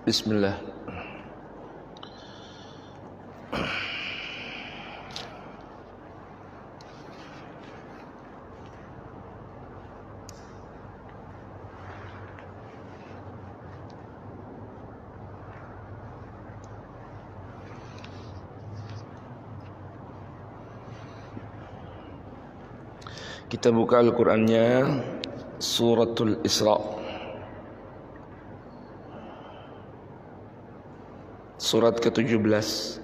Bismillah. Kita buka Al-Qur'annya Suratul Isra, surat ke-17.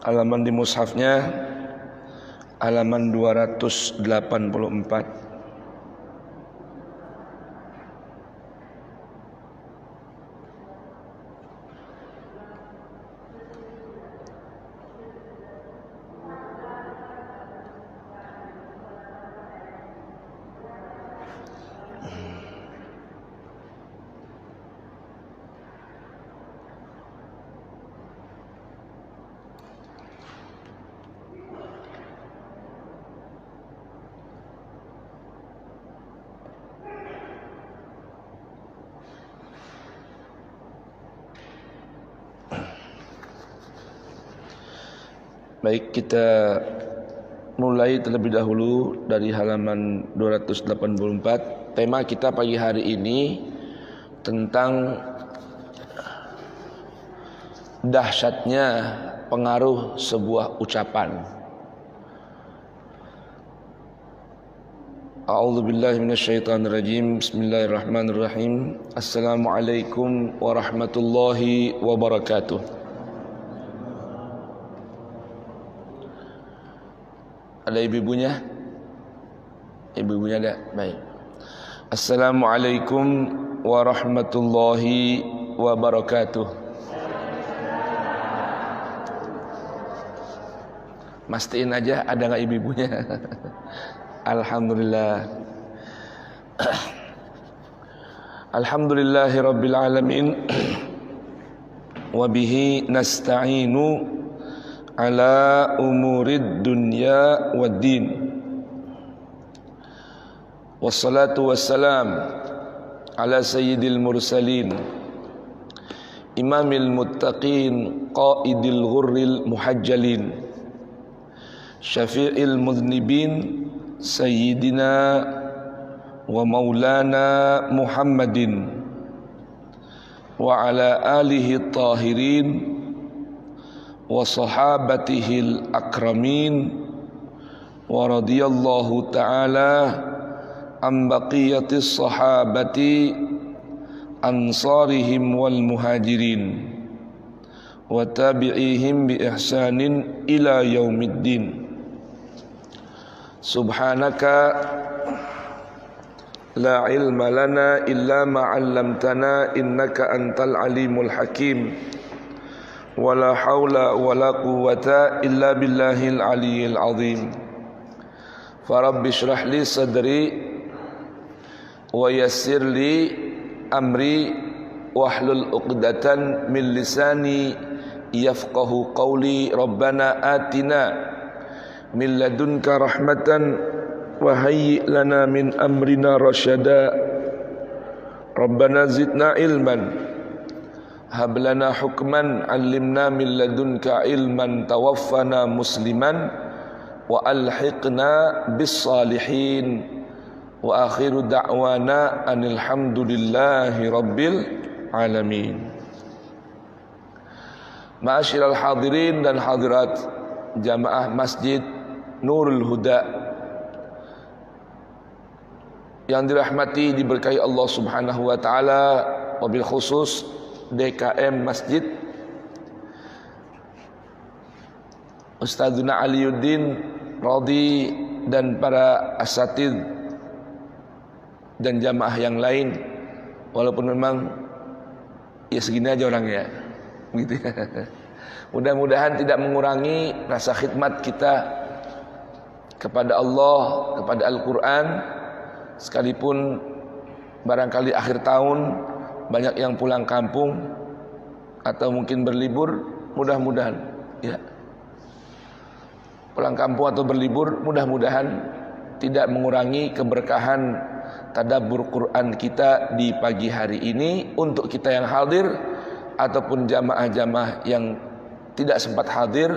Halaman di mushafnya halaman 284. Baik, kita mulai terlebih dahulu dari halaman 284. Tema kita pagi hari ini tentang dahsyatnya pengaruh sebuah ucapan. A'udzubillahi minasyaitonirrajim. Bismillahirrahmanirrahim. Assalamualaikum warahmatullahi wabarakatuh. Ada ibu-ibunya? Ibu-ibunya ada? Baik. Assalamualaikum warahmatullahi wabarakatuh. Mastiin aja ada nggak ibu-ibunya? Alhamdulillah. Alhamdulillahi rabbil alamin. Wabihi nasta'inu ala umurid dunya waddin. Wassalatu wassalam ala sayyidil mursalin, imamil muttaqin, qaidil ghurril muhajjalin, syafi'il mudhnibin, sayyidina wa maulana Muhammadin wa ala alihi tahirin wa sahabatihil akramin, wa radiyallahu ta'ala an baqiyatis sahabati ansarihim wal muhajirin wa tabi'ihim bi ihsanin ila yaumiddin. Subhanaka la ilma lana illa ma 'allamtana innaka antal alimul hakim. Wala haula wala quwwata illa billahil aliyyil azim. Farabbi shrah li sadri wa yassir li amri wahlul 'uqdatan min lisani yafqahu qawli. Rabbana atina min ladunka rahmatan wa hayyi lana min amrina rasyada. Rabbana zidna ilman hab lana hukman 'allimna min ladunka ilman tawaffana musliman wa alhiqna bis salihin. Wa akhiru da'wana anil hamdulillahi rabbil alamin. Ma'asyiral hadirin dan hadirat jamaah Masjid Nurul Huda yang dirahmati diberkahi Allah Subhanahu wa taala, wabil khusus DKM Masjid Ustadzuna Aliuddin Radi dan para asatid dan jamaah yang lain. Walaupun memang ya segini aja orangnya, gitu ya. Mudah-mudahan tidak mengurangi rasa khidmat kita kepada Allah, kepada Al-Quran, sekalipun barangkali akhir tahun banyak yang pulang kampung atau mungkin berlibur. Mudah-mudahan ya, pulang kampung atau berlibur, mudah-mudahan tidak mengurangi keberkahan tadabbur Quran kita di pagi hari ini untuk kita yang hadir ataupun jamaah-jamaah yang tidak sempat hadir.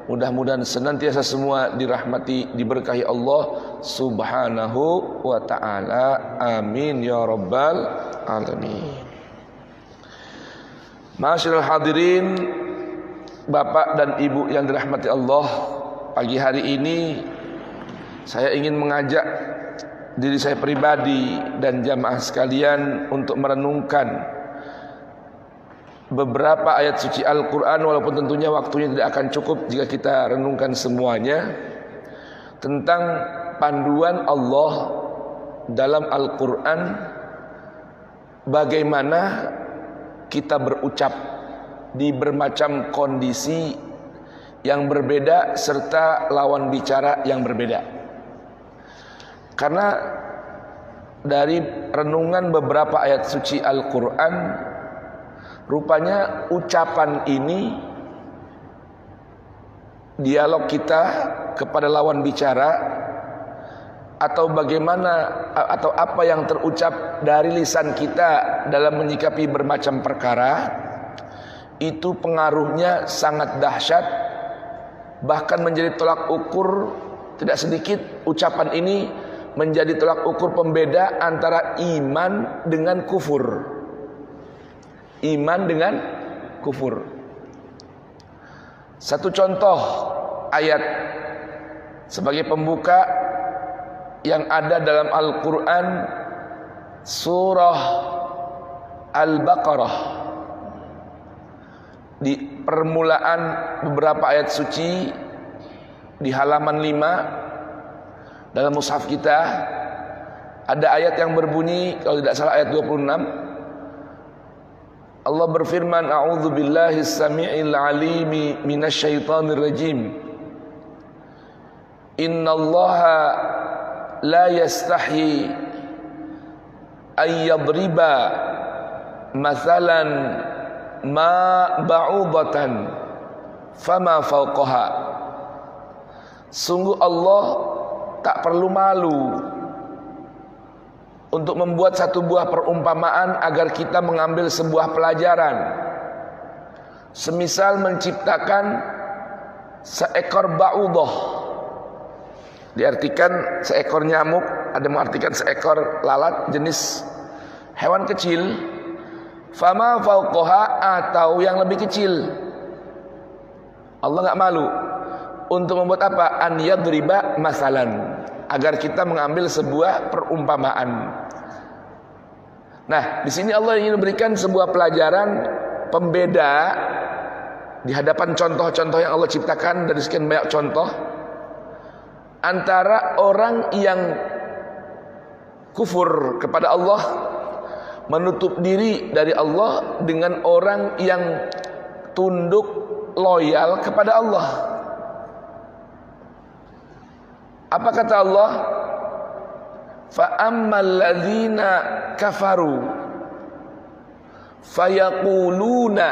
Mudah-mudahan senantiasa semua dirahmati, diberkahi Allah Subhanahu wa ta'ala. Amin ya rabbal alamin. Ma'asyiral hadirin, Bapak dan Ibu yang dirahmati Allah, pagi hari ini saya ingin mengajak diri saya pribadi dan jamaah sekalian untuk merenungkan beberapa ayat suci Al-Quran, walaupun tentunya waktunya tidak akan cukup jika kita renungkan semuanya, tentang panduan Allah dalam Al-Quran, bagaimana kita berucap di bermacam kondisi yang berbeda serta lawan bicara yang berbeda. Karena dari renungan beberapa ayat suci Al-Quran, rupanya ucapan ini, dialog kita kepada lawan bicara, atau bagaimana atau apa yang terucap dari lisan kita dalam menyikapi bermacam perkara, itu pengaruhnya sangat dahsyat, bahkan menjadi tolak ukur. Tidak sedikit ucapan ini menjadi tolak ukur pembeda antara iman dengan kufur. Iman dengan kufur. Satu contoh ayat sebagai pembuka yang ada dalam Al-Quran, surah Al-Baqarah. Di permulaan beberapa ayat suci di halaman 5 dalam mushaf kita ada ayat yang berbunyi, kalau tidak salah ayat 26. Allah berfirman, a'udzu billahi samii'il 'alimi minasyaitonir rajim. Innallaha la yastahi ay yadriba mathalan ma ba'udatan fama fawqaha. Sungguh Allah tak perlu malu untuk membuat satu buah perumpamaan agar kita mengambil sebuah pelajaran. Semisal menciptakan seekor ba'udah, diartikan seekor nyamuk, ada mengartikan seekor lalat jenis hewan kecil. Fama fauqaha, atau yang lebih kecil. Allah enggak malu untuk membuat apa? An yadriba masalan, agar kita mengambil sebuah perumpamaan. Nah, di sini Allah ingin memberikan sebuah pelajaran pembeda di hadapan contoh-contoh yang Allah ciptakan dari sekian banyak contoh, antara orang yang kufur kepada Allah, menutup diri dari Allah, dengan orang yang tunduk loyal kepada Allah. Apa kata Allah? Fa ammal ladzina kafaru fayaquluna,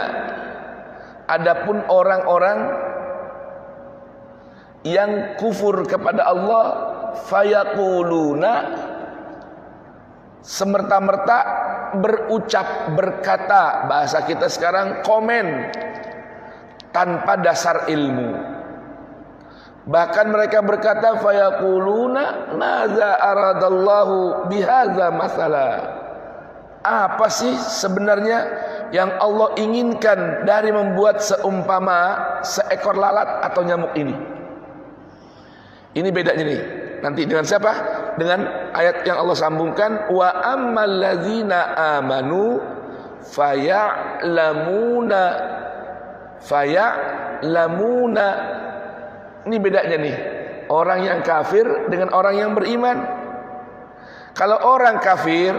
adapun orang-orang yang kufur kepada Allah, fayaquluna, semerta-merta berucap, berkata, bahasa kita sekarang komen tanpa dasar ilmu. Bahkan mereka berkata, fayaquluna madza aradallahu bihadza masala. Apa sih sebenarnya yang Allah inginkan dari membuat seumpama seekor lalat atau nyamuk ini? Ini bedanya nih. Nanti dengan siapa? Dengan ayat yang Allah sambungkan, wa ammal ladzina amanu faya'lamuna. Ini bedanya nih, orang yang kafir dengan orang yang beriman. Kalau orang kafir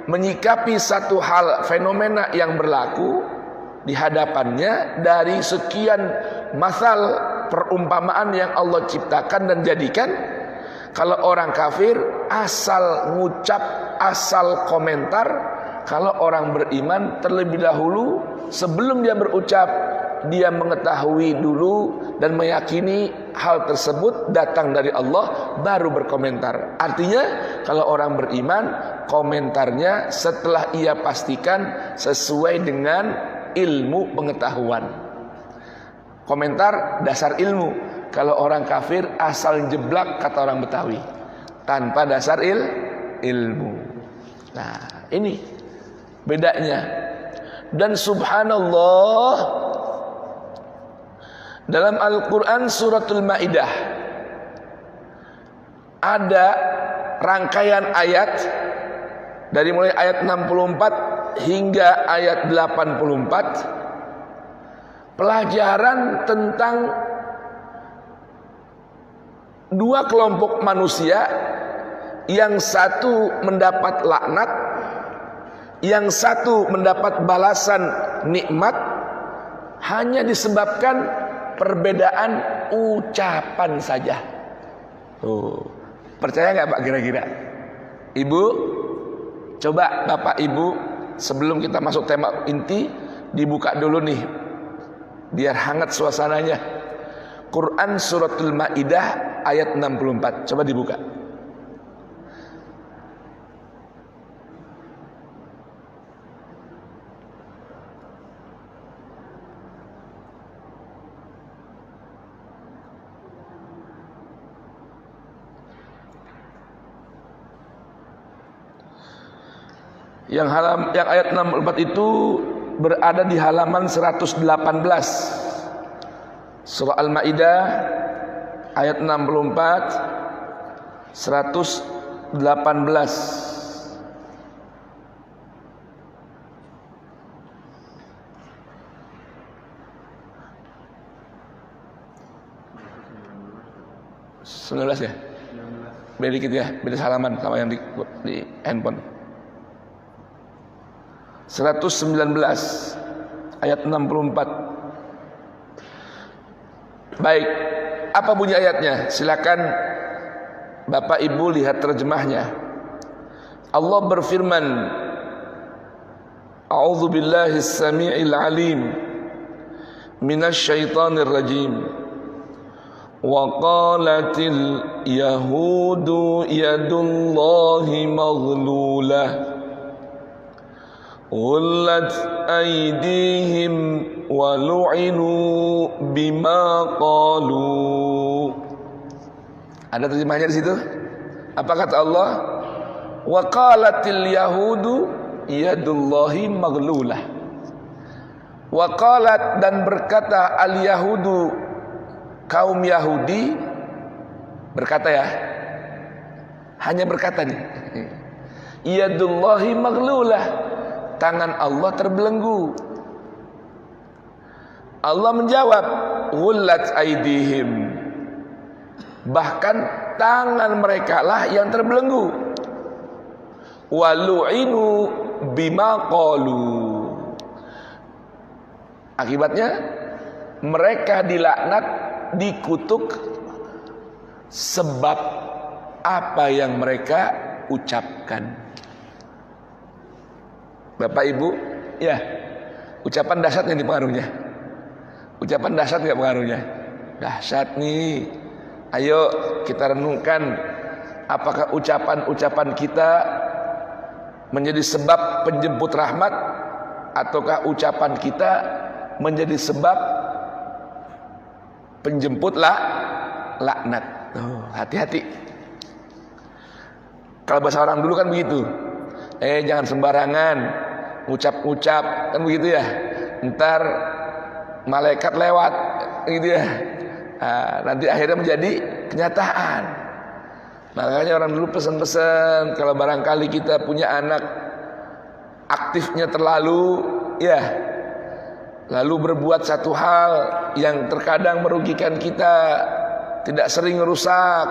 menyikapi satu hal, fenomena yang berlaku di hadapannya dari sekian masal perumpamaan yang Allah ciptakan dan jadikan. Kalau orang kafir asal ngucap, asal komentar. Kalau orang beriman terlebih dahulu sebelum dia berucap, dia mengetahui dulu dan meyakini hal tersebut datang dari Allah, baru berkomentar. Artinya kalau orang beriman, komentarnya setelah ia pastikan sesuai dengan ilmu pengetahuan. Komentar dasar ilmu. Kalau orang kafir asal jeblak, kata orang Betawi, tanpa dasar ilmu. Nah, ini bedanya. Dan subhanallah, dalam Al-Quran suratul Maidah ada rangkaian ayat dari mulai ayat 64 hingga ayat 84, pelajaran tentang dua kelompok manusia, yang satu mendapat laknat, yang satu mendapat balasan nikmat, hanya disebabkan perbedaan ucapan saja. Percaya nggak Pak kira-kira? Ibu, coba Bapak Ibu sebelum kita masuk tema inti, dibuka dulu nih biar hangat suasananya. Quran suratul Maidah ayat 64. Coba dibuka. Yang ayat 64 itu berada di halaman 118. Surah Al-Maidah ayat 64 118. ya? Beda dikit ya, beda halaman sama yang di handphone. 119 ayat 64. Baik, apa bunyi ayatnya? Silakan Bapak Ibu lihat terjemahnya. Allah berfirman, A'udzu billahi as-sami'il 'alim minasy syaithanir rajim. Wa qalatil yahudu yadullahi maghlulah Ghullat aydihim wa lu'inu bima qalu. Ada terjemahnya di situ? Apa kata Allah? Wa qalatil yahudu yadullahi maghlulah. Wa qalat, dan berkata al yahudu, kaum Yahudi berkata ya. Hanya berkata nih. Yadullahi maghlulah. Tangan Allah terbelenggu. Allah menjawab, ghullat aydihim. Bahkan tangan mereka lah yang terbelenggu. Walu'inu bima qalu. Akibatnya mereka dilaknat, dikutuk sebab apa yang mereka ucapkan. Bapak Ibu, ya, ucapan dahsyat nih pengaruhnya. Ucapan dahsyat nggak pengaruhnya? Dahsyat nih. Ayo kita renungkan, apakah ucapan-ucapan kita menjadi sebab penjemput rahmat, ataukah ucapan kita menjadi sebab penjemput laknat? Hati-hati. Kalau bahasa orang dulu kan begitu. Jangan sembarangan ngucap-ngucap, kan begitu ya. Ntar malaikat lewat, gitu ya. Nanti akhirnya menjadi kenyataan. Makanya orang dulu pesan-pesan, kalau barangkali kita punya anak aktifnya terlalu, ya, lalu berbuat satu hal yang terkadang merugikan kita, tidak sering rusak,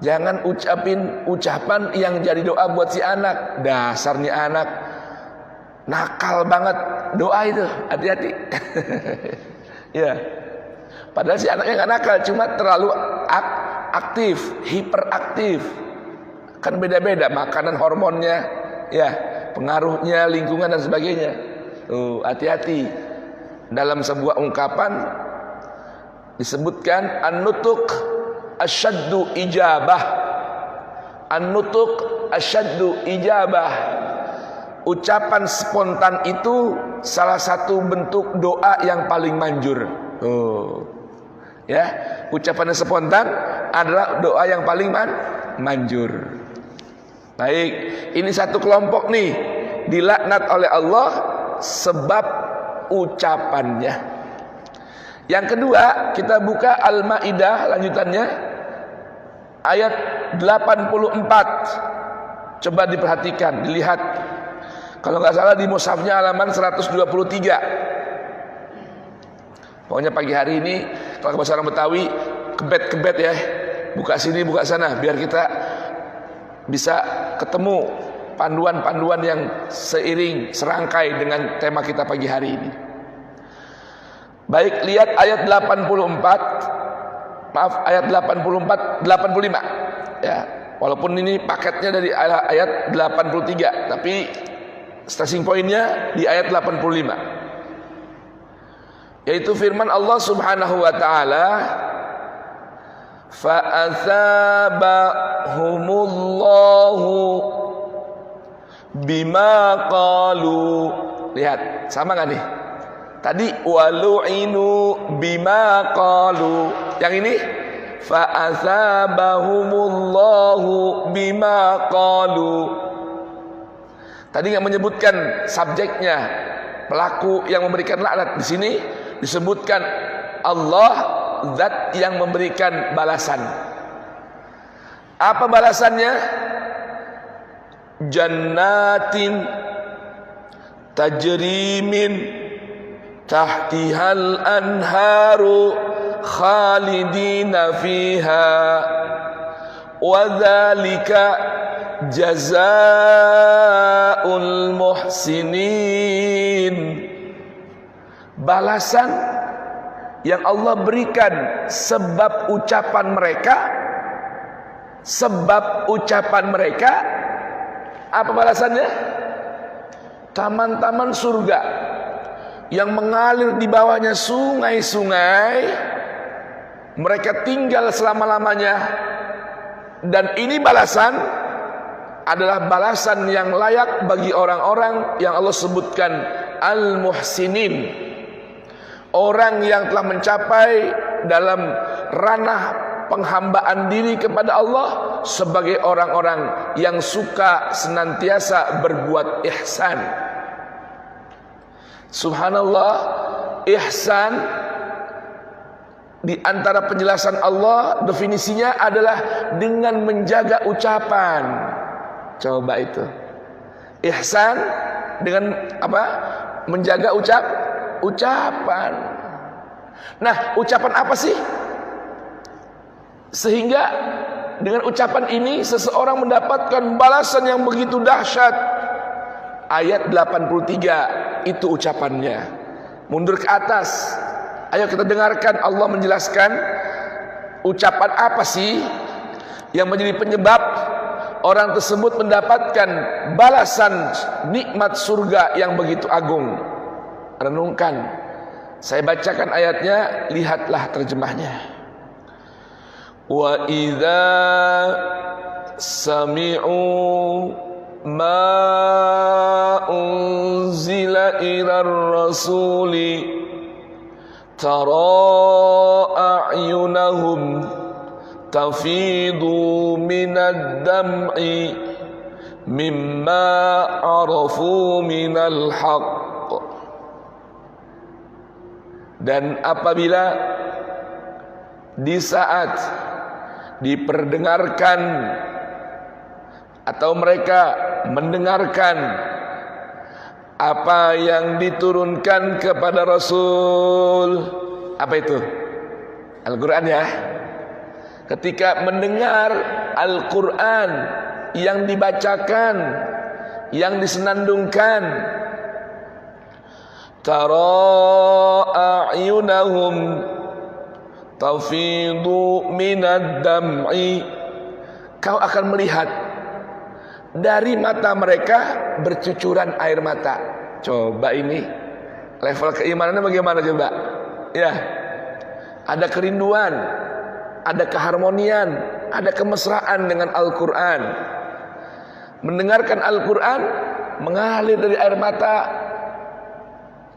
jangan ucapin ucapan yang jadi doa buat si anak. Dasar nih anak nakal banget, doa itu, hati-hati. Ya. Padahal si anaknya nggak nakal, cuma terlalu aktif, hiperaktif. Kan beda-beda makanan, hormonnya, ya, pengaruhnya, lingkungan dan sebagainya. Tuh, hati-hati. Dalam sebuah ungkapan disebutkan an-nutuq asyaddu ijabah. An-nutuq asyaddu ijabah. Ucapan spontan itu salah satu bentuk doa yang paling manjur. Ya, ucapan spontan adalah doa yang paling manjur. Baik, ini satu kelompok nih dilaknat oleh Allah sebab ucapannya. Yang kedua, kita buka Al-Maidah lanjutannya ayat 84. Coba diperhatikan, dilihat. Kalau nggak salah di mushafnya halaman 123. Pokoknya pagi hari ini kalau bahasa orang Betawi kebet-kebet ya, buka sini buka sana biar kita bisa ketemu panduan-panduan yang seiring serangkai dengan tema kita pagi hari ini. Baik, lihat ayat 84. Maaf, ayat 85 ya. Walaupun ini paketnya dari ayat 83, tapi starting pointnya di ayat 85. Yaitu firman Allah Subhanahu wa taala, fa asabahumullahu bima qalu. Lihat, sama enggak nih? Tadi walu'inu bima qalu. Yang ini fa asabahumullahu bima qalu. Tadi enggak menyebutkan subjeknya, pelaku yang memberikan laknat. Di sini disebutkan Allah, zat yang memberikan balasan. Apa balasannya? Jannatin tajri min tahtihal anharu khalidina fiha wa dzalika jazaa'ul muhsinin. Balasan yang Allah berikan sebab ucapan mereka. Sebab ucapan mereka, apa balasannya? Taman-taman surga yang mengalir di bawahnya sungai-sungai. Mereka tinggal selama-lamanya. Dan ini balasan adalah balasan yang layak bagi orang-orang yang Allah sebutkan al-muhsinin. Orang yang telah mencapai dalam ranah penghambaan diri kepada Allah sebagai orang-orang yang suka senantiasa berbuat ihsan. Subhanallah, ihsan di antara penjelasan Allah definisinya adalah dengan menjaga ucapan. Coba itu. Ihsan dengan apa? Menjaga ucapan. Nah, ucapan apa sih? Sehingga dengan ucapan ini seseorang mendapatkan balasan yang begitu dahsyat. Ayat 83 itu ucapannya. Mundur ke atas. Ayo kita dengarkan Allah menjelaskan ucapan apa sih yang menjadi penyebab orang tersebut mendapatkan balasan nikmat surga yang begitu agung. Renungkan. Saya bacakan ayatnya, lihatlah terjemahnya. Wa idza sami'u ma unzila ilar rasuli tara a'yunahum tafidu minad dam'i mimma arafu minal haqq. Dan apabila di saat diperdengarkan atau mereka mendengarkan apa yang diturunkan kepada Rasul, apa itu? Al-Quran ya. Ketika mendengar Al-Quran yang dibacakan, yang disenandungkan, tara a'yunahum tafidu minad dam'i, kau akan melihat dari mata mereka bercucuran air mata. Coba ini level keimanannya bagaimana coba? Ya, ada kerinduan, ada keharmonian, ada kemesraan dengan Al-Quran. Mendengarkan Al-Quran mengalir dari air mata,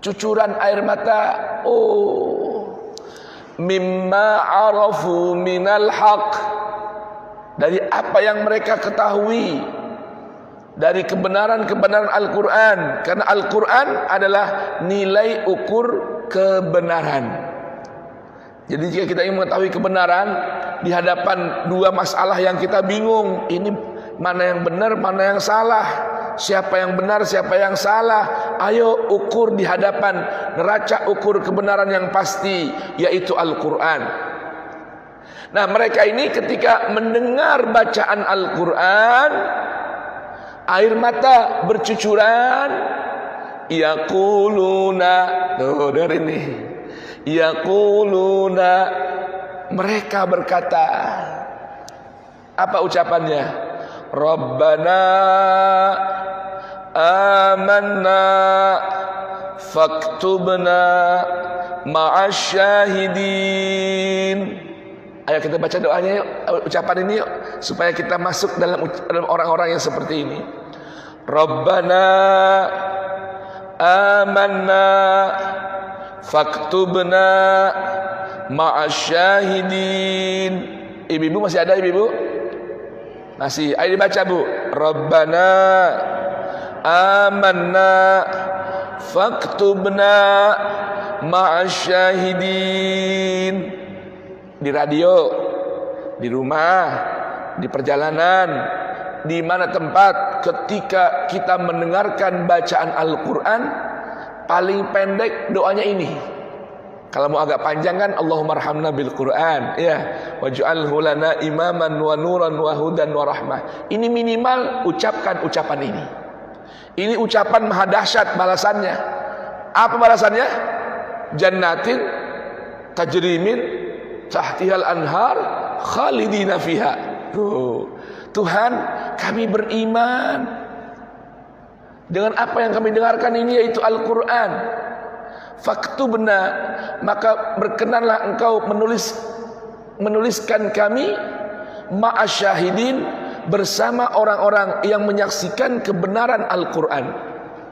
cucuran air mata. Oh, mimma arafu minal haq, dari apa yang mereka ketahui dari kebenaran-kebenaran Al-Quran. Karena Al-Quran adalah nilai ukur kebenaran. Jadi jika kita ingin mengetahui kebenaran di hadapan dua masalah yang kita bingung, ini mana yang benar, mana yang salah, siapa yang benar, siapa yang salah, ayo ukur di hadapan neraca ukur kebenaran yang pasti, yaitu Al-Quran. Nah, mereka ini ketika mendengar bacaan Al-Quran, air mata bercucuran. Yaquluna, tuh dari ini, yaquluna, mereka berkata, apa ucapannya? Rabbana amanna faktubna ma'asyahidin. Ayo kita baca doanya yuk, ucapan ini yuk, supaya kita masuk dalam orang-orang yang seperti ini. Rabbana amanna faktubna ma'asyahidin. Ibu-ibu masih ada, ibu-ibu? Masih. Ayo dibaca, Bu. Rabbana amanna faktubna ma'asyahidin. Di radio, di rumah, di perjalanan, di mana tempat ketika kita mendengarkan bacaan Al-Quran, paling pendek doanya ini. Kalau mau agak panjang kan, Allahumma arhamna bil Quran, ya, waj'alhu lana imaman wa nuran wa hudan wa rahmah. Ini minimal ucapkan ucapan ini. Ini ucapan maha dahsyat balasannya. Apa balasannya? Jannatin tajrimin tahtihal anhar khalidina fiha. Tuhan, kami beriman dengan apa yang kami dengarkan ini, yaitu Al-Quran. Faktubna, maka berkenanlah engkau menuliskan kami ma'asyahidin, bersama orang-orang yang menyaksikan kebenaran Al-Quran.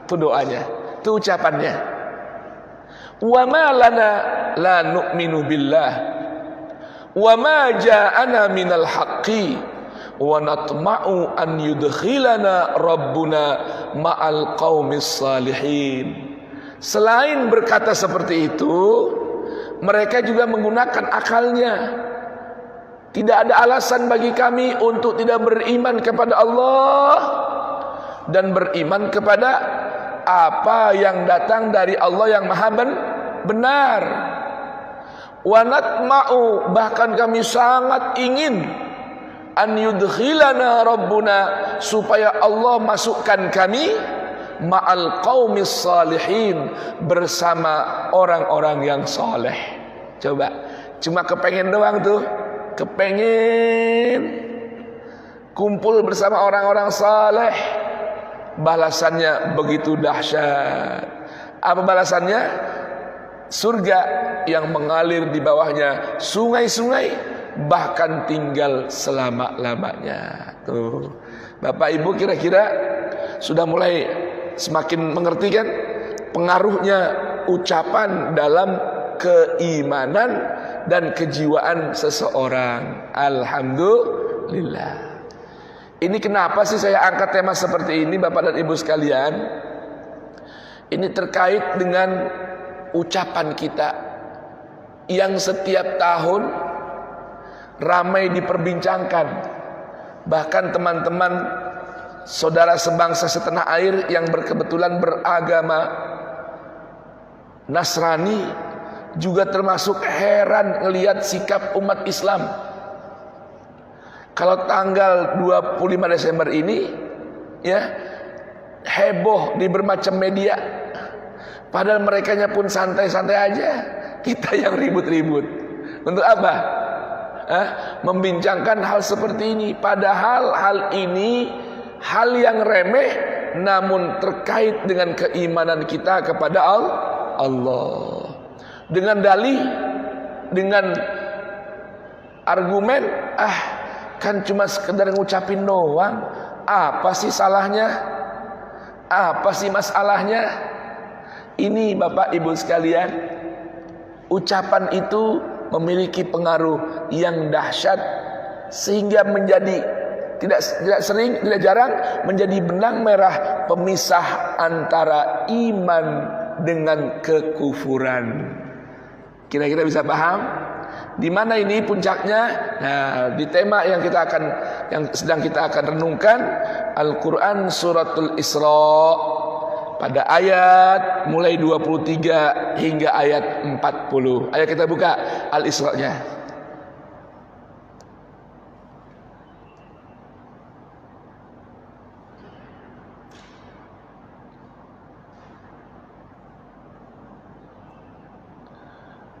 Itu doanya, itu ucapannya. Wa ma lana la nu'minu billah wa ma ja'ana minal haqqi wa natma'u an yudkhilana rabbuna ma'al qaumis salihin. Selain berkata seperti itu, mereka juga menggunakan akalnya. Tidak ada alasan bagi kami untuk tidak beriman kepada Allah dan beriman kepada apa yang datang dari Allah yang maha benar. Wa natma'u, bahkan kami sangat ingin an yudkhilana rabbuna, supaya Allah masukkan kami ma'al qaumis salihin, bersama orang-orang yang saleh. Coba, cuma kepengen doang tuh, kepengen kumpul bersama orang-orang saleh. Balasannya begitu dahsyat. Apa balasannya? Surga yang mengalir di bawahnya sungai-sungai, bahkan tinggal selama-lamanya. Tuh, Bapak Ibu kira-kira sudah mulai semakin mengerti kan pengaruhnya ucapan dalam keimanan dan kejiwaan seseorang. Alhamdulillah. Ini kenapa sih saya angkat tema seperti ini, Bapak dan Ibu sekalian? Ini terkait dengan ucapan kita yang setiap tahun ramai diperbincangkan. Bahkan teman-teman saudara sebangsa setanah air yang berkebetulan beragama Nasrani juga termasuk heran ngelihat sikap umat Islam. Kalau tanggal 25 Desember ini, ya, heboh di bermacam media. Padahal merekanya pun santai-santai aja. Kita yang ribut-ribut. Untuk apa? Membincangkan hal seperti ini. Padahal hal ini hal yang remeh, namun terkait dengan keimanan kita kepada Allah. Dengan dalih, dengan argumen, kan cuma sekedar ngucapin doang. Apa sih salahnya? Apa sih masalahnya? Ini Bapak Ibu sekalian, ucapan itu memiliki pengaruh yang dahsyat sehingga menjadi tidak jarang menjadi benang merah pemisah antara iman dengan kekufuran. Kira-kira bisa paham? Di mana ini puncaknya? Nah, di tema yang sedang kita akan renungkan, Al-Qur'an suratul Isra, pada ayat mulai 23 hingga ayat 40. Ayo kita buka Al-Isra-nya.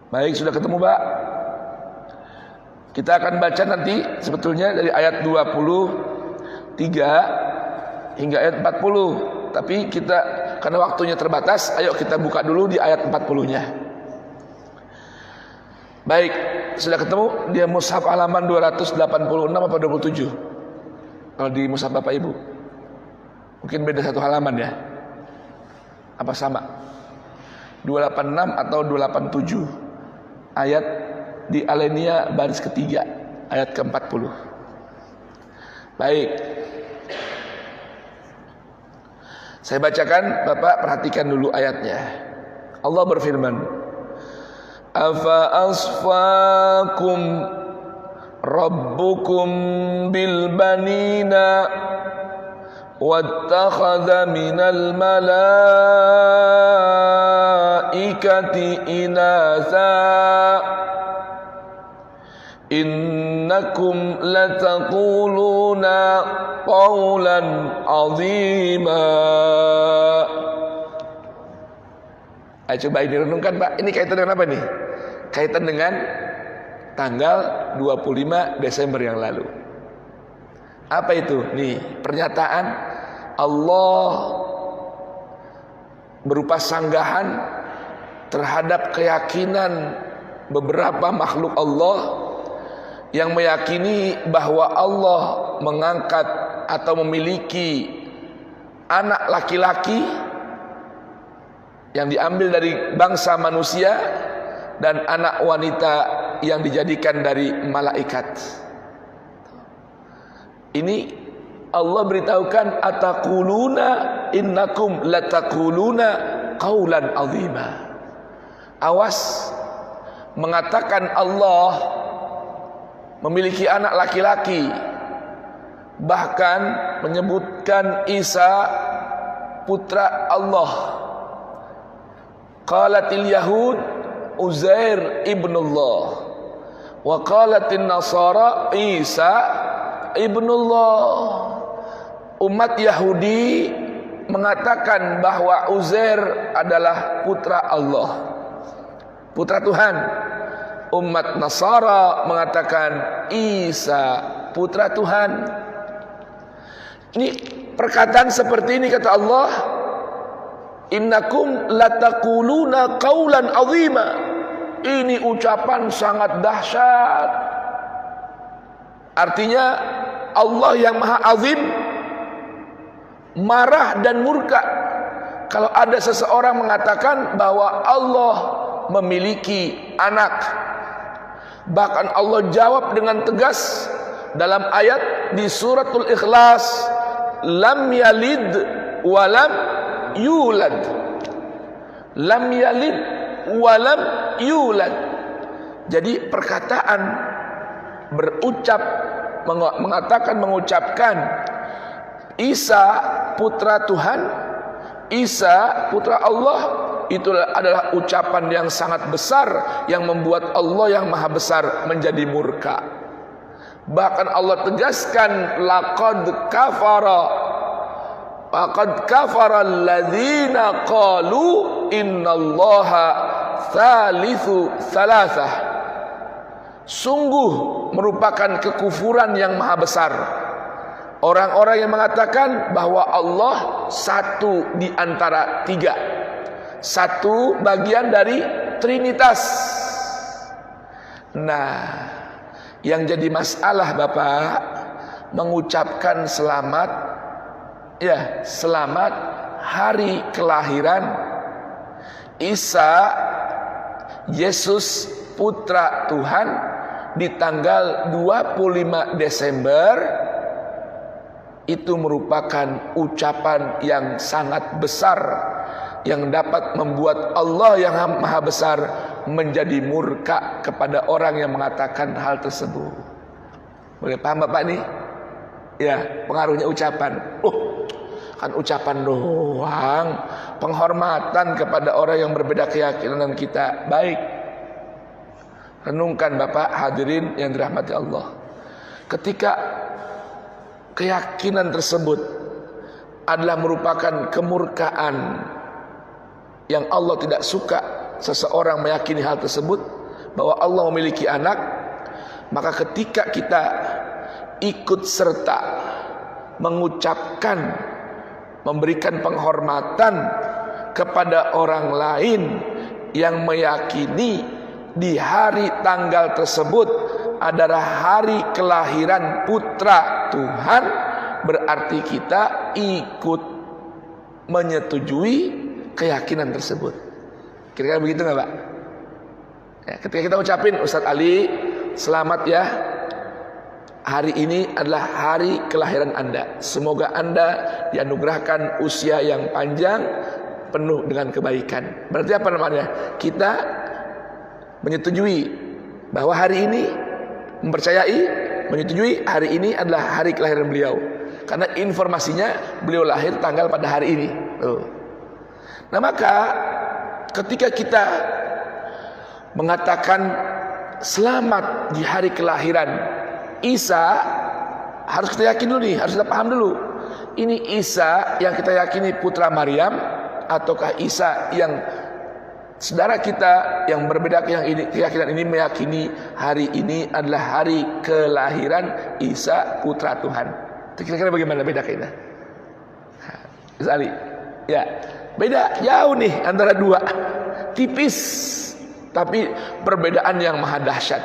Baik, sudah ketemu, Pak? Kita akan baca nanti sebetulnya dari ayat 23 hingga ayat 40. Tapi kita karena waktunya terbatas, ayo kita buka dulu di ayat 40-nya. Baik, sudah ketemu? Dia mushaf halaman 286 apa 27? Kalau di mushaf Bapak Ibu. Mungkin beda satu halaman ya. Apa sama? 286 atau 287? Ayat di Alenia baris ketiga, ayat ke-40. Baik. Saya bacakan, Bapak perhatikan dulu ayatnya. Allah berfirman, Afa asfakum rabbukum bil banina wattakhadha minal malaikati inatha innakum lataquluna qawlan azima. Ayo coba ini renungkan, Pak. Ini kaitan dengan apa nih? Kaitan dengan tanggal 25 Desember yang lalu. Apa itu? Nih, pernyataan Allah berupa sanggahan terhadap keyakinan beberapa makhluk Allah yang meyakini bahwa Allah mengangkat atau memiliki anak laki-laki yang diambil dari bangsa manusia dan anak wanita yang dijadikan dari malaikat. Ini Allah beritahukan, ataquluna innakum lataquluna qaulan azima. Awas, mengatakan Allah memiliki anak laki-laki, bahkan menyebutkan Isa putra Allah. Qalatil Yahud Uzair ibnullah wa qalatin Nasara Isa ibnullah. Umat Yahudi mengatakan bahwa Uzair adalah putra Allah, putra Tuhan. Umat Nasara mengatakan Isa putra Tuhan. Ini perkataan seperti ini kata Allah, innakum lataquluna qaulan azima. Ini ucapan sangat dahsyat. Artinya Allah yang maha azim marah dan murka kalau ada seseorang mengatakan bahwa Allah memiliki anak. Bahkan Allah jawab dengan tegas dalam ayat di suratul Ikhlas, lam yalid wa lam yulad. Lam yalid wa lam yulad. Jadi perkataan mengucapkan Isa putra Tuhan, Isa putra Allah, itu adalah ucapan yang sangat besar yang membuat Allah yang maha besar menjadi murka. Bahkan Allah tegaskan, laqad kafara alladzina qalu innallaha thalithu thalathah. Sungguh merupakan kekufuran yang maha besar orang-orang yang mengatakan bahwa Allah satu di antara tiga, satu bagian dari Trinitas. Nah, yang jadi masalah Bapak, mengucapkan selamat, ya, selamat hari kelahiran Isa Yesus putra Tuhan di tanggal 25 Desember itu merupakan ucapan yang sangat besar yang dapat membuat Allah yang maha besar menjadi murka kepada orang yang mengatakan hal tersebut. Boleh paham Bapak nih? Ya, pengaruhnya ucapan. Kan ucapan doang, penghormatan kepada orang yang berbeda keyakinan dengan kita. Baik, renungkan Bapak, hadirin yang dirahmati Allah. Ketika keyakinan tersebut adalah merupakan kemurkaan yang Allah tidak suka seseorang meyakini hal tersebut, bahwa Allah memiliki anak, maka ketika kita ikut serta mengucapkan, memberikan penghormatan kepada orang lain yang meyakini di hari tanggal tersebut adalah hari kelahiran putra Tuhan, berarti kita ikut menyetujui keyakinan tersebut. Kira-kira begitu nggak Pak? Ya, ketika kita ucapin, Ustadz Ali, selamat ya, hari ini adalah hari kelahiran Anda. Semoga Anda dianugerahkan usia yang panjang, penuh dengan kebaikan. Berarti apa namanya? Kita menyetujui bahwa hari ini, mempercayai, menyetujui hari ini adalah hari kelahiran beliau. Karena informasinya beliau lahir tanggal pada hari ini. Nah maka ketika kita mengatakan selamat di hari kelahiran Isa, harus kita yakin dulu nih, harus kita paham dulu. Ini Isa yang kita yakini putra Maryam, ataukah Isa yang saudara kita yang berbeda keyakinan ini meyakini hari ini adalah hari kelahiran Isa putra Tuhan? Kira-kira bagaimana beda kita? Ali, ya beda jauh nih antara dua, tipis tapi perbedaan yang maha dahsyat.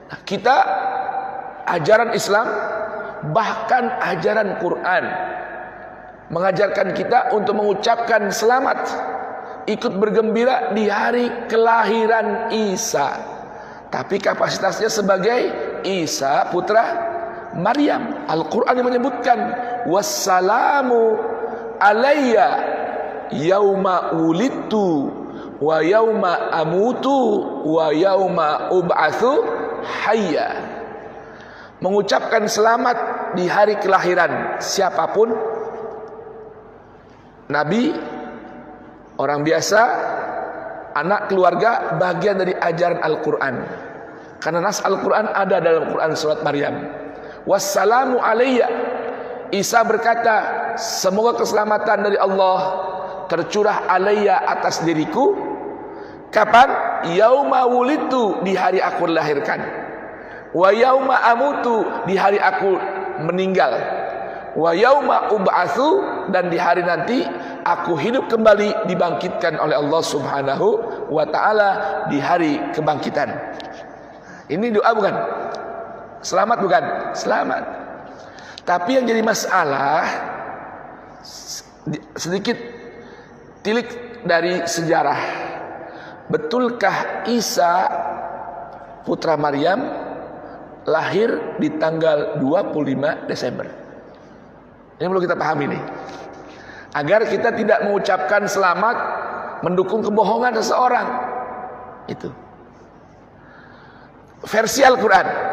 Nah, kita ajaran Islam, bahkan ajaran Quran mengajarkan kita untuk mengucapkan selamat, ikut bergembira di hari kelahiran Isa, tapi kapasitasnya sebagai Isa putra Maryam. Al-Quran yang menyebutkan wassalamu alayya yauma wulidtu wa yauma amutu wa yauma ub'atsu hayya. Mengucapkan selamat di hari kelahiran siapapun, nabi, orang biasa, anak keluarga, bagian dari ajaran Al-Quran. Karena nas Al-Quran ada dalam Quran surat Maryam. Wassalamu alayya, Isa berkata, semoga keselamatan dari Allah tercurah alayya atas diriku. Kapan? Yauma wulidtu, di hari aku dilahirkan. Wa yauma amutu, di hari aku meninggal. Wa yauma ub'atsu, dan di hari nanti aku hidup kembali, dibangkitkan oleh Allah Subhanahu wa ta'ala di hari kebangkitan. Ini doa bukan? Selamat bukan? Selamat. Tapi yang jadi masalah, sedikit tilik dari sejarah. Betulkah Isa putra Maryam lahir di tanggal 25 Desember? Ini perlu kita pahami nih, agar kita tidak mengucapkan selamat mendukung kebohongan seseorang. Itu versi Al-Quran.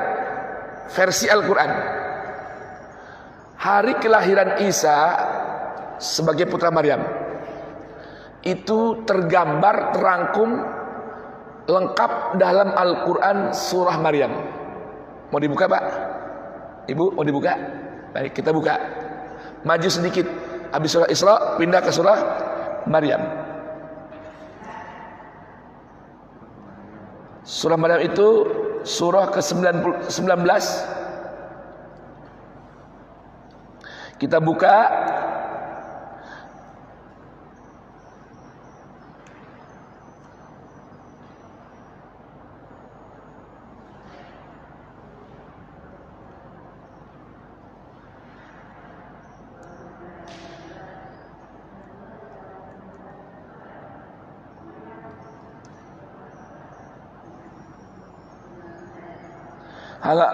Versi Al-Quran, hari kelahiran Isa sebagai putra Maryam itu tergambar, terangkum lengkap dalam Al-Quran surah Maryam. Mau dibuka Pak? Ibu mau dibuka? Baik, kita buka. Maju sedikit, habis surah Isra pindah ke surah Maryam. Surah Maryam itu surah ke-19. Kita buka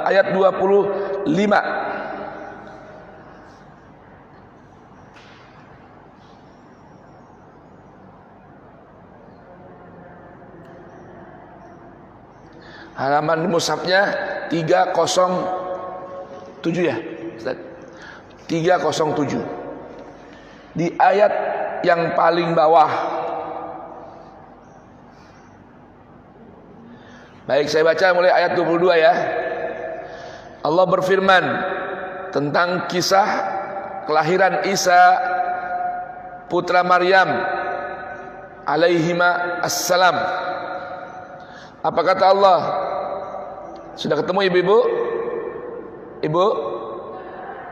ayat 25. Halaman mushafnya 307 ya, Ustaz. 307. Di ayat yang paling bawah. Baik, saya baca mulai ayat 22 ya. Allah berfirman tentang kisah kelahiran Isa putra Maryam alaihima assalam. Apa kata Allah? Sudah ketemu ibu-ibu? Ibu?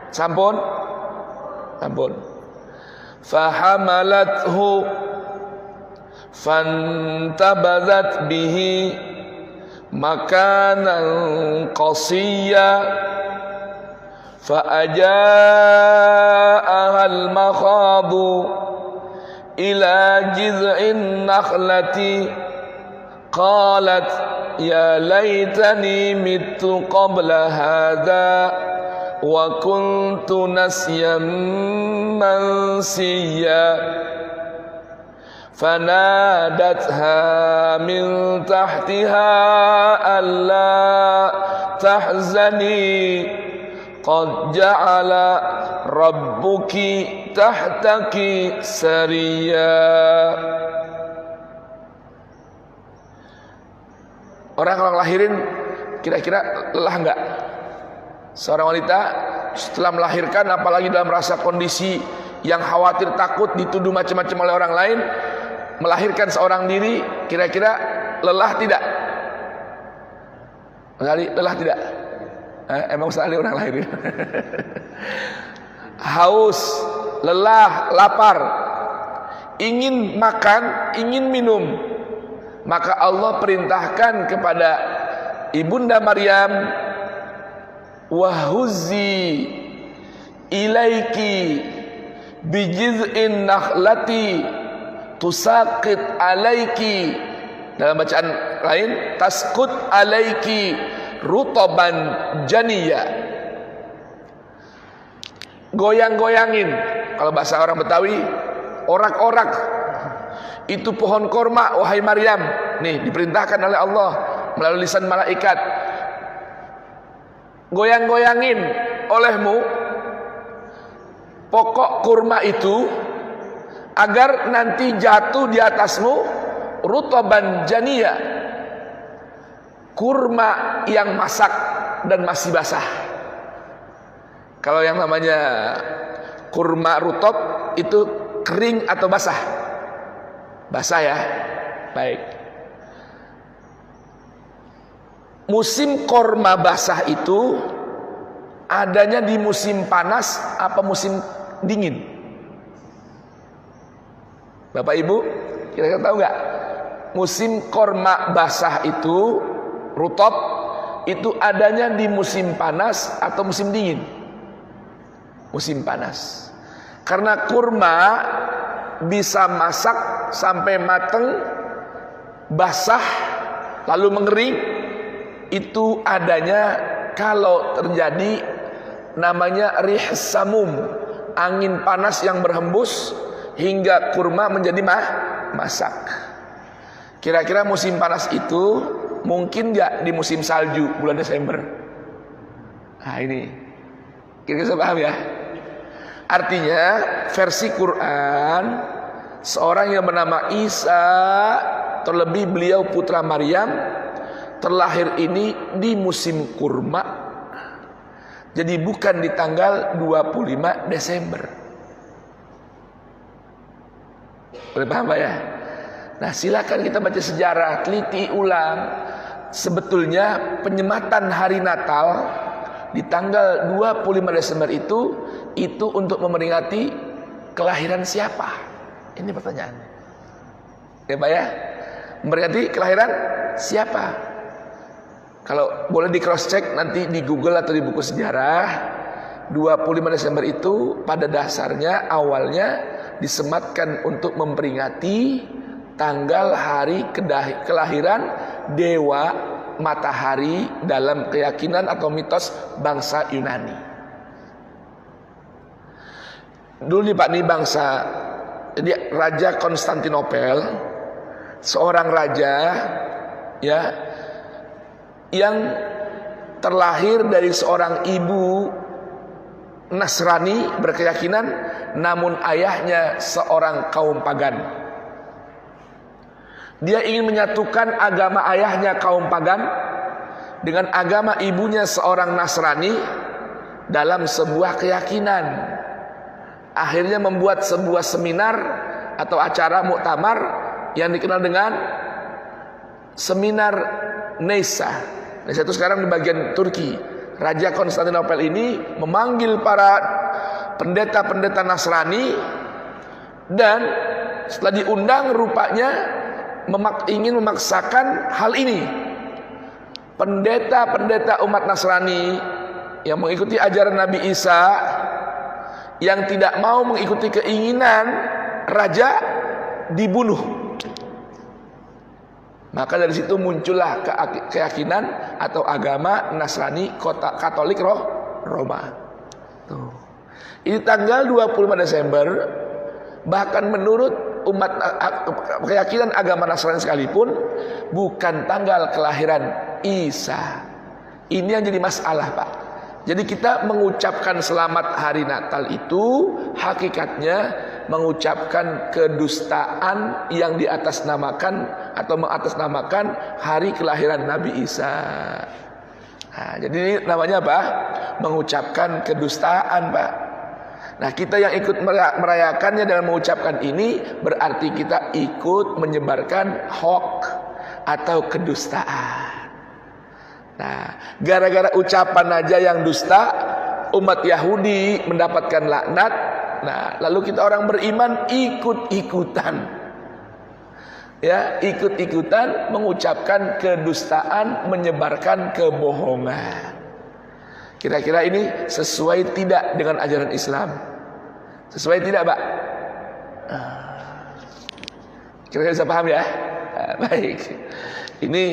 Sampun? Sampun. Fahamalathu fantabazat bihi makanan qasiyya fa'aja'ahal makhadu ila jiz'in nakhlati qalat ya laitani mittu qabla hadha wa kuntu nasyan mansiyya فنادتها من تحتها ألا تحزني قد جعل ربك تحتك سريا. Orang kalau lahirin kira-kira lelah enggak? Seorang wanita setelah melahirkan, apalagi dalam rasa kondisi yang khawatir, takut dituduh macam-macam oleh orang lain, melahirkan seorang diri, kira-kira lelah tidak? Lelah tidak? Emang sekali orang lahirin. Haus, lelah, lapar, ingin makan, ingin minum. Maka Allah perintahkan kepada ibunda Maryam, wahuzzi ilaiki bijiz'in nakhlati tusaqit alaiki, dalam bacaan lain taskut alaiki rutaban janiyya. Goyang-goyangin, kalau bahasa orang Betawi orak-orak itu pohon korma wahai Maryam. Nih diperintahkan oleh Allah melalui lisan malaikat, goyang-goyangin olehmu pokok kurma itu agar nanti jatuh di atasmu rutaban janiyya, kurma yang masak dan masih basah. Kalau yang namanya kurma rutab itu kering atau basah? Basah ya. Baik. Musim kurma basah itu adanya di musim panas apa musim dingin? Bapak Ibu, kira-kira tahu nggak? Musim korma basah itu, rutab, itu adanya di musim panas atau musim dingin? Musim panas. Karena kurma bisa masak sampai mateng, basah, lalu mengering, itu adanya kalau terjadi namanya rih samum, angin panas yang berhembus hingga kurma menjadi masak. Kira-kira musim panas itu mungkin nggak di musim salju bulan Desember? Nah ini, kira-kira saya paham ya. Artinya versi Quran, seorang yang bernama Isa, terlebih beliau putra Maryam, terlahir ini di musim kurma. Jadi bukan di tanggal 25 Desember. Boleh paham Pak ya? Nah silakan kita baca sejarah, teliti ulang. sebetulnya penyematan hari Natal di tanggal 25 Desember itu untuk memperingati kelahiran siapa? Ini pertanyaannya. Ya Pak ya, memperingati kelahiran siapa? Kalau boleh di cross check nanti di Google atau di buku sejarah, 25 Desember itu pada dasarnya awalnya disematkan untuk memperingati tanggal hari kelahiran dewa matahari dalam keyakinan atau mitos bangsa Yunani. Dulu nih Pak, nih bangsa, jadi Raja Konstantinopel, seorang raja ya yang terlahir dari seorang ibu Nasrani berkeyakinan, namun ayahnya seorang kaum pagan. Dia ingin menyatukan agama ayahnya kaum pagan dengan agama ibunya seorang Nasrani dalam sebuah keyakinan. Akhirnya membuat sebuah seminar atau acara muktamar yang dikenal dengan Seminar Nisa. Nisa itu sekarang di bagian Turki. Raja Konstantinopel ini memanggil para pendeta-pendeta Nasrani, dan setelah diundang rupanya ingin memaksakan hal ini. Pendeta-pendeta umat Nasrani yang mengikuti ajaran Nabi Isa, yang tidak mau mengikuti keinginan raja, dibunuh. Maka dari situ muncullah keyakinan atau agama Nasrani Katolik Roma. Tuh. Ini tanggal 25 Desember, bahkan menurut umat keyakinan agama Nasrani sekalipun, bukan tanggal kelahiran Isa. Ini yang jadi masalah Pak. Jadi kita mengucapkan selamat hari Natal itu hakikatnya mengucapkan kedustaan yang diatasnamakan atau mengatasnamakan hari kelahiran Nabi Isa. Nah, jadi ini namanya apa? Mengucapkan kedustaan Pak. Nah, kita yang ikut merayakannya dalam mengucapkan ini berarti kita ikut menyebarkan hoax atau kedustaan. Nah, gara-gara ucapan aja yang dusta, umat Yahudi mendapatkan laknat. Nah, lalu kita orang beriman ikut-ikutan, ya, ikut-ikutan mengucapkan kedustaan, menyebarkan kebohongan. Kira-kira ini sesuai tidak dengan ajaran Islam? Sesuai tidak, Pak? Kira-kira bisa paham ya? Baik. Ini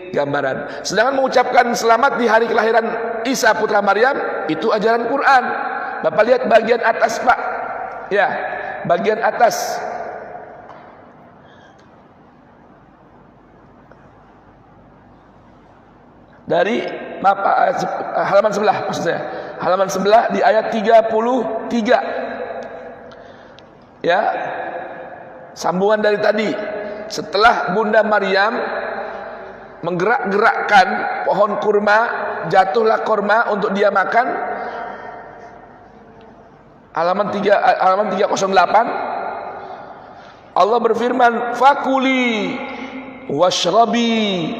gambaran. Sedangkan mengucapkan selamat di hari kelahiran Isa putra Maryam itu ajaran Quran. Bapak lihat bagian atas Pak. Ya, bagian atas. Dari halaman sebelah maksud saya. Halaman sebelah di ayat 33. Ya. Sambungan dari tadi. Setelah Bunda Maryam menggerak-gerakkan pohon kurma, jatuhlah kurma untuk dia makan. Halaman 308. Allah berfirman, "Fakuli washrabi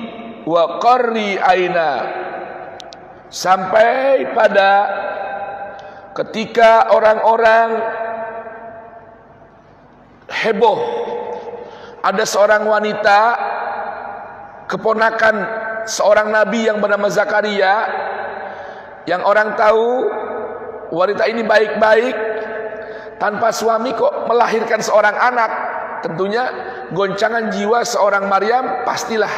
wa qarri aina." Sampai pada ketika orang-orang heboh, ada seorang wanita keponakan seorang nabi yang bernama Zakaria, yang orang tahu wanita ini baik-baik, tanpa suami kok melahirkan seorang anak. Tentunya goncangan jiwa seorang Maryam pastilah,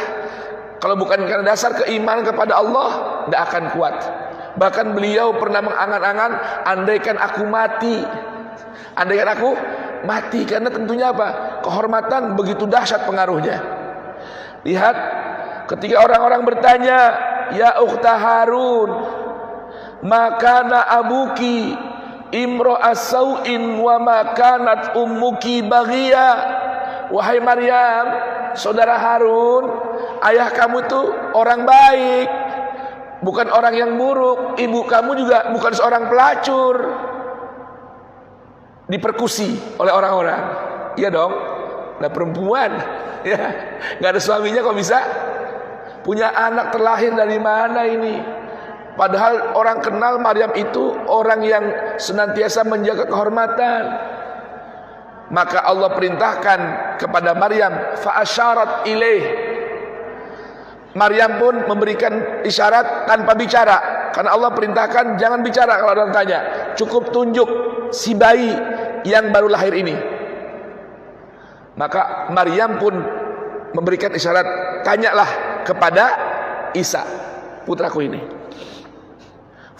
kalau bukan karena dasar keimanan kepada Allah, tidak akan kuat. Bahkan beliau pernah mengangan-angan, andaikan aku mati, karena tentunya apa? Kehormatan begitu dahsyat pengaruhnya. Lihat, ketika orang-orang bertanya, "Ya ukhta Harun, makana abuki imro'as sau'in wa makanat ummuki baghiya." Wahai Maryam, saudara Harun, ayah kamu itu orang baik, bukan orang yang buruk. Ibu kamu juga bukan seorang pelacur. Diperkusi oleh orang-orang. Iya dong, ada perempuan, ya, nggak ada suaminya kok bisa Punya anak terlahir dari mana ini? Padahal orang kenal Maryam itu orang yang senantiasa menjaga kehormatan. Maka Allah perintahkan kepada Maryam, fa asyarat ilaih. Maryam pun memberikan isyarat tanpa bicara, karena Allah perintahkan jangan bicara kalau orang tanya, cukup tunjuk si bayi yang baru lahir ini. Maka Maryam pun memberikan isyarat, tanyalah kepada Isa, putraku ini.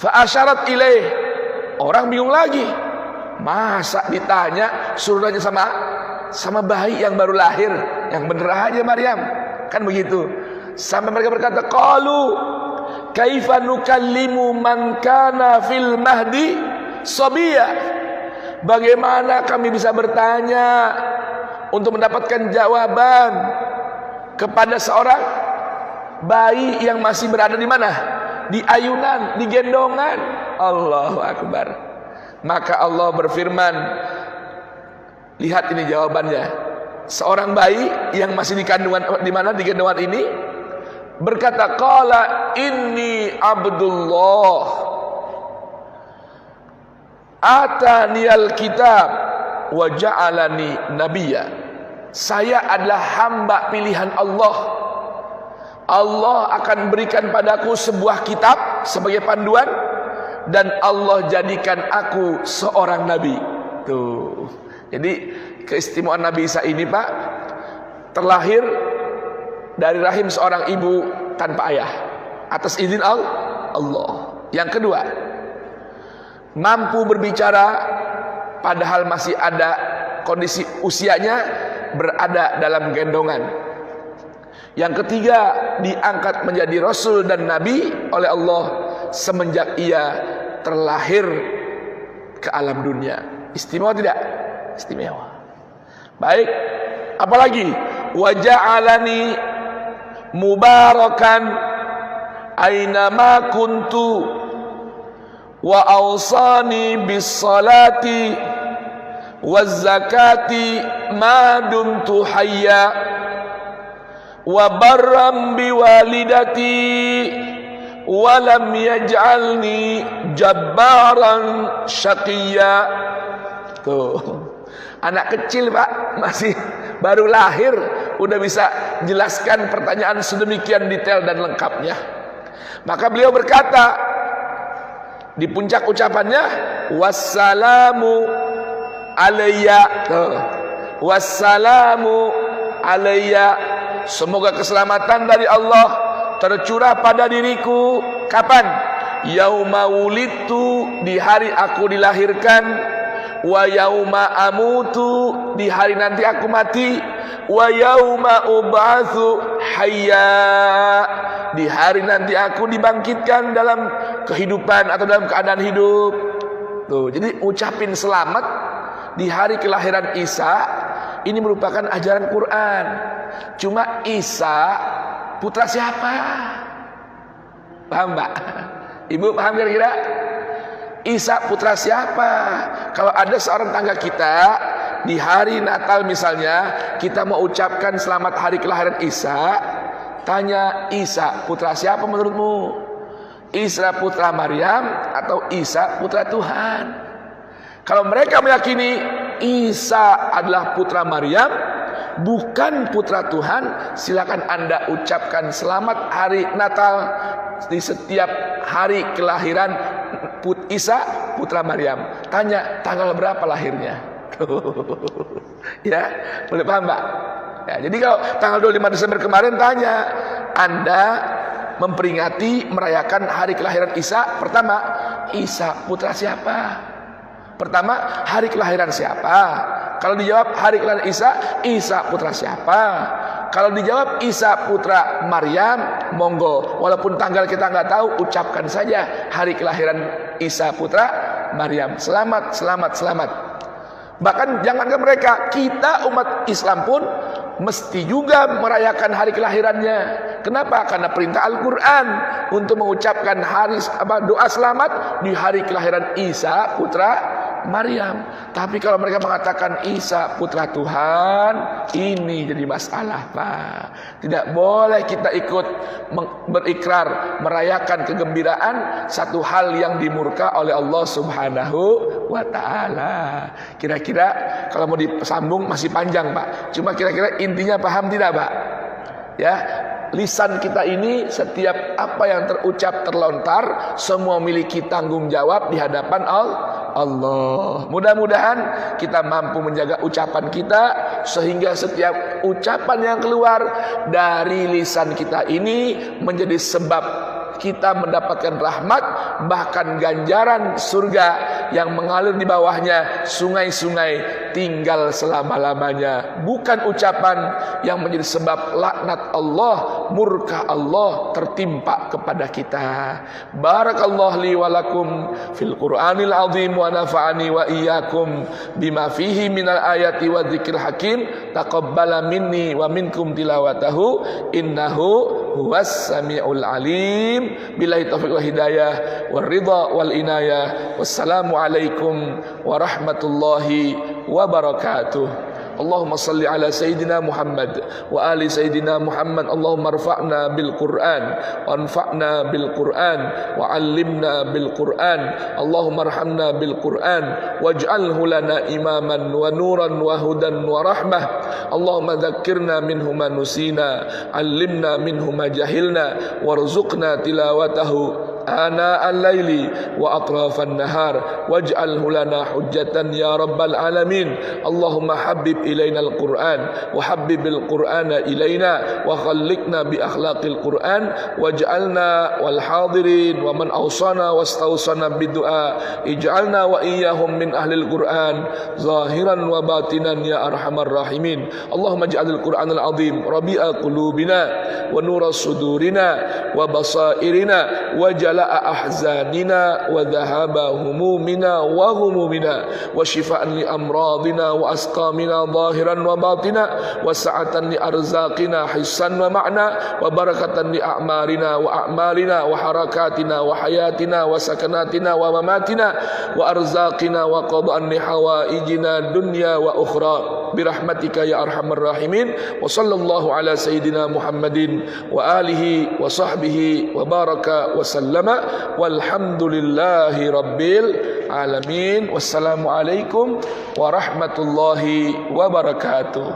Fa asyarat ilaih. Orang bingung lagi, masa ditanya suruh nanya sama bayi yang baru lahir, yang bener aja Maryam, kan begitu. Sampai mereka berkata, qalu kaifa nukallimu man kana fil mahdi sabiyya. Bagaimana kami bisa bertanya untuk mendapatkan jawaban kepada seorang bayi yang masih berada di mana? Di ayunan, di gendongan. Allahu Akbar. Maka Allah berfirman, lihat ini jawabannya. Seorang bayi yang masih di kandungan, di mana? Di gendongan ini berkata, qala inni abdullah ataniyal kitab wa ja'alani nabiyya. Saya adalah hamba pilihan Allah. Allah akan berikan padaku sebuah kitab sebagai panduan, dan Allah jadikan aku seorang nabi. Tuh. Jadi keistimewaan Nabi Isa ini, Pak, terlahir dari rahim seorang ibu tanpa ayah atas izin Allah. Yang kedua, mampu berbicara padahal masih ada kondisi usianya berada dalam gendongan. Yang ketiga, diangkat menjadi rasul dan nabi oleh Allah semenjak ia terlahir ke alam dunia. Istimewa tidak? Istimewa. Baik, apalagi wa ja'alani mubarakan ainama kuntu wa awsani bis salati waz zakati ma dumtu hayya wa barram bi walidati wa lam yaj'alni jabbaran syaqiyya. Tuh. Anak kecil, Pak, masih baru lahir udah bisa jelaskan pertanyaan sedemikian detail dan lengkapnya. Maka beliau berkata di puncak ucapannya, wassalamu alayya. Wassalamu alayya. Semoga keselamatan dari Allah tercurah pada diriku. Kapan? Yauma wulidtu, di hari aku dilahirkan. Wa yauma amutu, di hari nanti aku mati. Wa yauma ub'atsu hayya, di hari nanti aku dibangkitkan dalam kehidupan atau dalam keadaan hidup. Tuh, jadi ucapin selamat di hari kelahiran Isa ini merupakan ajaran Quran. Cuma Isa putra siapa? Paham, Pak? Ibu paham kira-kira? Isa putra siapa? Kalau ada seorang tangga kita di hari Natal misalnya, kita mau ucapkan selamat hari kelahiran Isa, tanya, Isa putra siapa menurutmu? Isa putra Maryam atau Isa putra Tuhan? Kalau mereka meyakini Isa adalah putra Maryam, bukan putra Tuhan, silakan Anda ucapkan selamat hari Natal di setiap hari kelahiran Isa putra Maryam. Tanya tanggal berapa lahirnya. Ya, boleh paham, Pak? Ya, jadi kalau tanggal 25 Desember kemarin tanya, Anda memperingati merayakan hari kelahiran Isa. Pertama, Isa putra siapa? Pertama, hari kelahiran siapa? Kalau dijawab hari kelahiran Isa, Isa putra siapa? Kalau dijawab Isa putra Maryam, monggo. Walaupun tanggal kita nggak tahu, ucapkan saja hari kelahiran Isa putra Maryam. Selamat, selamat, selamat. Bahkan jangankan mereka, kita umat Islam pun mesti juga merayakan hari kelahirannya. Kenapa? Karena perintah Al-Quran untuk mengucapkan doa selamat di hari kelahiran Isa putra Maryam. Tapi kalau mereka mengatakan Isa putra Tuhan, ini jadi masalah, Pak. Tidak boleh kita ikut berikrar, merayakan kegembiraan satu hal yang dimurka oleh Allah Subhanahu wa ta'ala. Kira-kira kalau mau disambung masih panjang, Pak. Cuma kira-kira intinya paham tidak, Pak? Ya, lisan kita ini setiap apa yang terucap terlontar semua memiliki tanggung jawab di hadapan Allah. Mudah-mudahan kita mampu menjaga ucapan kita sehingga setiap ucapan yang keluar dari lisan kita ini menjadi sebab kita mendapatkan rahmat, bahkan ganjaran surga yang mengalir di bawahnya sungai-sungai tinggal selama-lamanya. Bukan ucapan yang menjadi sebab laknat Allah, murka Allah tertimpa kepada kita. Barakallahu li wa lakum fil Qur'anil azim wa nafa'ani wa iyyakum bima fihi minal ayati wa dzikril hakim. Taqabbala minni wa minkum tilawatahu innahu huwas samiul alim. Billahi taufiq wal hidayah wal ridha wal inayah. Wassalamu alaikum warahmatullahi wabarakatuh. Allahumma salli ala Sayyidina Muhammad wa ali Sayyidina Muhammad. Allahumma rfa'na bil Qur'an wa anfa'na bil Qur'an wa 'allimna bil Qur'an. Allahumma arhamna bil Qur'an waj'alhu lana imaman wa nuran wa hudan wa rahmah. Allahumma dzakkirna minhu ma nusina, 'allimna minhu ma jahilna, warzuqna tilawatahu ana al-laili wa atrafan nahar waj'alhu lana hujjatan ya rabbal alamin. Allahumma habib ilaina al-Qur'an wa habbibil Qur'ana ilaina wa khalliqna bi akhlaqil Qur'an waj'alna wal hadirin wa man awsana wastawsana bid-du'a ij'alna wa iyyahum min ahlil Qur'an zahiran wa batinan ya arhamar rahimin. Allahumma ij'alil Qur'anal azim rabi'a qulubina wa nura sudurina wa basairina wa jala'a ahzanina wa dhahaba humumina wa humumina wa shifaan li amradina wa asqamina zahiran wa batina wa sa'atan li arzaqina hissan wa ma'na wa barakatan li a'marina wa a'malina wa harakatina wa hayatina wa sakanatina wa mamatina wa arzaqina wa qada'an li hawaijina dunya wa ukhra birahmatika ya arhamar rahimin. Wa sallallahu ala sayyidina Muhammadin wa alihi wa sahbihi wa baraka wa sallama walhamdulillahi rabbil alamin. Wassalamu alaikum warahmatullahi wabarakatuh.